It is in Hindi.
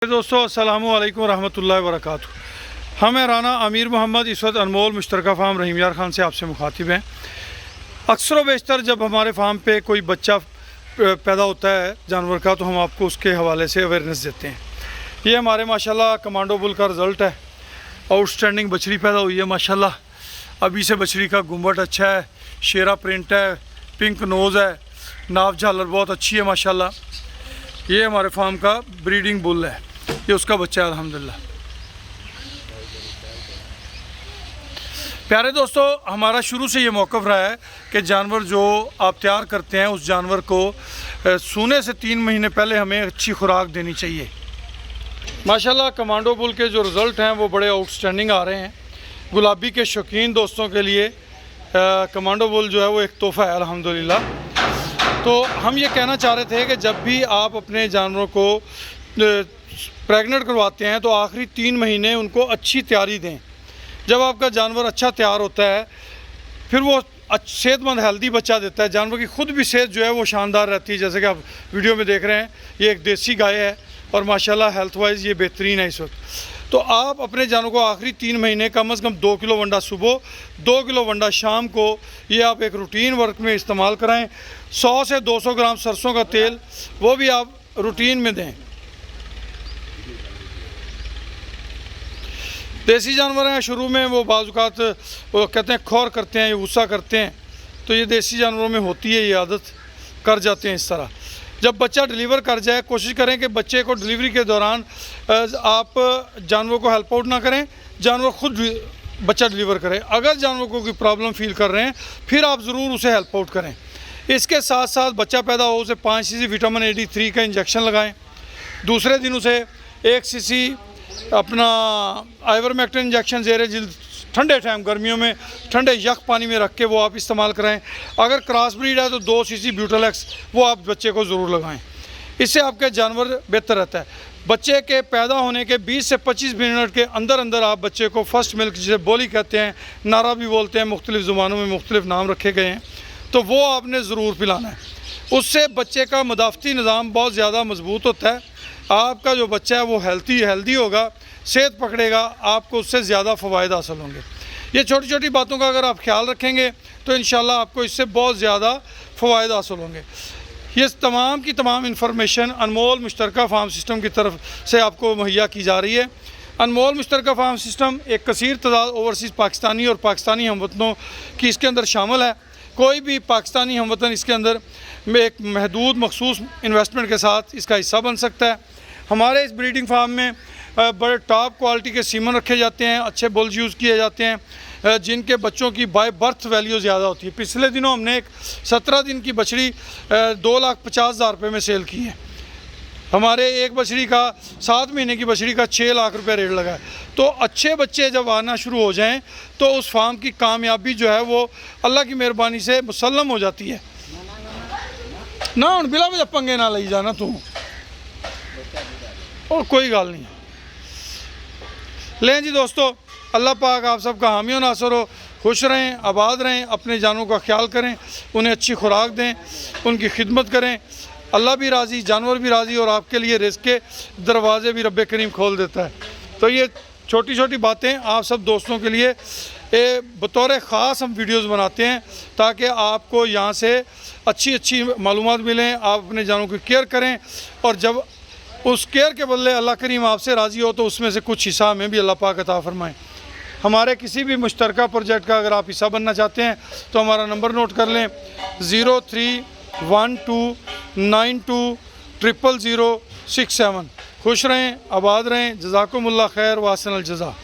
दोस्तों अस्सलामु अलैकुम रहमतुल्लाहि व बरकातुहू। हम हैं राना अमीर मोहम्मद, इस वक्त अनमोल मुश्तरका फार्म रहीम यार खान से आपसे मुखातिब हैं। अक्सर व बेशतर जब हमारे फार्म पे कोई बच्चा पैदा होता है जानवर का, तो हम आपको उसके हवाले से अवेयरनेस देते हैं। ये हमारे माशाल्लाह कमांडो बुल का रिज़ल्ट है। आउटस्टैंडिंग बछड़ी पैदा हुई है माशाल्लाह। अभी से बछड़ी का गुम्बट अच्छा है, शेरा प्रिंट है, पिंक नोज़ है, नाव झालर बहुत अच्छी है माशाल्लाह। ये हमारे फार्म का ब्रीडिंग बुल है, ये उसका बच्चा है अल्हम्दुलिल्लाह। प्यारे दोस्तों, हमारा शुरू से ये मौक़िफ़ रहा है कि जानवर जो आप तैयार करते हैं उस जानवर को सूने से 3 महीने पहले हमें अच्छी खुराक देनी चाहिए। माशाल्लाह कमांडो बुल के जो रिज़ल्ट हैं वो बड़े आउटस्टैंडिंग आ रहे हैं। गुलाबी के शौकीन दोस्तों के लिए कमांडो बुल जो है वो एक तोहफ़ा है अल्हम्दुलिल्लाह। तो हम ये कहना चाह रहे थे कि जब भी आप अपने जानवरों को प्रेग्नेंट करवाते हैं तो आखिरी 3 महीने उनको अच्छी तैयारी दें। जब आपका जानवर अच्छा तैयार होता है फिर वो सेहतमंद हेल्दी बच्चा देता है। जानवर की ख़ुद भी सेहत जो है वो शानदार रहती है। जैसे कि आप वीडियो में देख रहे हैं, ये एक देसी गाय है और माशाल्लाह हेल्थ वाइज ये बेहतरीन है इस वक्त। तो आप अपने जानवर को आखिरी 3 महीने कम से कम 2 किलो वंडा सुबह, 2 किलो वंडा शाम को, ये आप एक रूटीन वर्क में इस्तेमाल कराएं। 100 से 200 ग्राम सरसों का तेल वो भी आप रूटीन में दें। देसी जानवर हैं, शुरू में वो बाज़-औक़ात वो कहते हैं खौर करते हैं, ये गुस्सा करते हैं, तो ये देसी जानवरों में होती है, ये आदत कर जाते हैं इस तरह। जब बच्चा डिलीवर कर जाए कोशिश करें कि बच्चे को डिलीवरी के दौरान आप जानवर को हेल्प आउट ना करें, जानवर खुद बच्चा डिलीवर करे। अगर जानवर को कोई प्रॉब्लम फील कर रहे हैं फिर आप ज़रूर उसे हेल्प आउट करें। इसके साथ साथ बच्चा पैदा हो उसे 5 सीसी विटामिन AD3 का इंजेक्शन लगाएं। दूसरे दिन उसे 1 सीसी अपना आइवरमेक्टिन इंजेक्शन ज़ेरे जिल्द ठंडे टाइम गर्मियों में ठंडे यख पानी में रख के वो आप इस्तेमाल कराएं। अगर क्रॉस ब्रीड है तो 2 सीसी ब्यूटालेक्स वो आप बच्चे को ज़रूर लगाएं। इससे आपके जानवर बेहतर रहता है। बच्चे के पैदा होने के 20 से 25 मिनट के अंदर अंदर आप बच्चे को फ़र्स्ट मिल्क, जिसे बोली कहते हैं, नारा भी बोलते हैं, मुख्तलिफ़ ज़ुबानों में मुख्तलिफ़ नाम रखे गए हैं, तो वो आपने ज़रूर पिलाना है। उससे बच्चे का मदाफ़ती निज़ाम बहुत ज़्यादा मजबूत होता है। आपका जो बच्चा है वो हेल्दी होगा, सेहत पकड़ेगा, आपको उससे ज़्यादा फ़वाइद हासिल होंगे। ये छोटी छोटी बातों का अगर आप ख्याल रखेंगे तो इंशाल्लाह आपको इससे बहुत ज़्यादा फ़वाइद हासिल होंगे। ये तमाम की तमाम इंफॉर्मेशन अनमोल मुश्तरका फार्म सिस्टम की तरफ से आपको मुहैया की जा रही है। अनमोल मुश्तरका फार्म सिस्टम एक कसीर तादाद ओवरसीज़ पाकिस्तानी और पाकिस्तानी हमवतनों की इसके अंदर शामिल है। कोई भी पाकिस्तानी हमवतन इसके अंदर में एक महदूद मखसूस इन्वेस्टमेंट के साथ इसका हिस्सा बन सकता है। हमारे इस ब्रीडिंग फार्म में बड़े टॉप क्वालिटी के सीमन रखे जाते हैं, अच्छे बुल्स यूज़ किए जाते हैं जिनके बच्चों की बाय बर्थ वैल्यू ज़्यादा होती है। पिछले दिनों हमने एक 17 दिन की बछड़ी 2,50,000 रुपये में सेल की है। हमारे एक बछड़ी का 7 महीने की बछड़ी का 6 लाख रुपये रेट लगा है। तो अच्छे बच्चे जब आना शुरू हो जाएं तो उस फार्म की कामयाबी जो है वो अल्लाह की मेहरबानी से मुसल्लम हो जाती है ना। हुण बिला वजह पंगे ना ली जाना तू, और कोई गल नहीं। लें जी दोस्तों, अल्लाह पाक आप सबका हामी और नासर हो। खुश रहें, आबाद रहें, अपने जानों का ख्याल करें, उन्हें अच्छी खुराक दें, उनकी खिदमत करें। अल्लाह भी राज़ी, जानवर भी राज़ी, और आपके लिए रिज़्क़ के दरवाज़े भी रब्बे करीम खोल देता है। तो ये छोटी छोटी बातें आप सब दोस्तों के लिए बतौर ख़ास हम वीडियोज़ बनाते हैं ताकि आपको यहाँ से अच्छी मालूमात मिलें। आप अपने जानों की केयर करें और जब उस केयर के बदले अल्लाह करीम आपसे राज़ी हो तो उसमें से कुछ हिस्सा हमें भी अल्लाह पाक अता फरमाएँ। हमारे किसी भी मुश्तरका प्रोजेक्ट का अगर आप हिस्सा बनना चाहते हैं तो हमारा नंबर नोट कर लें, 031292000067। खुश रहें, आबाद रहें, जज़ाकुमुल्लाह खैर व अहसनल जज़ा।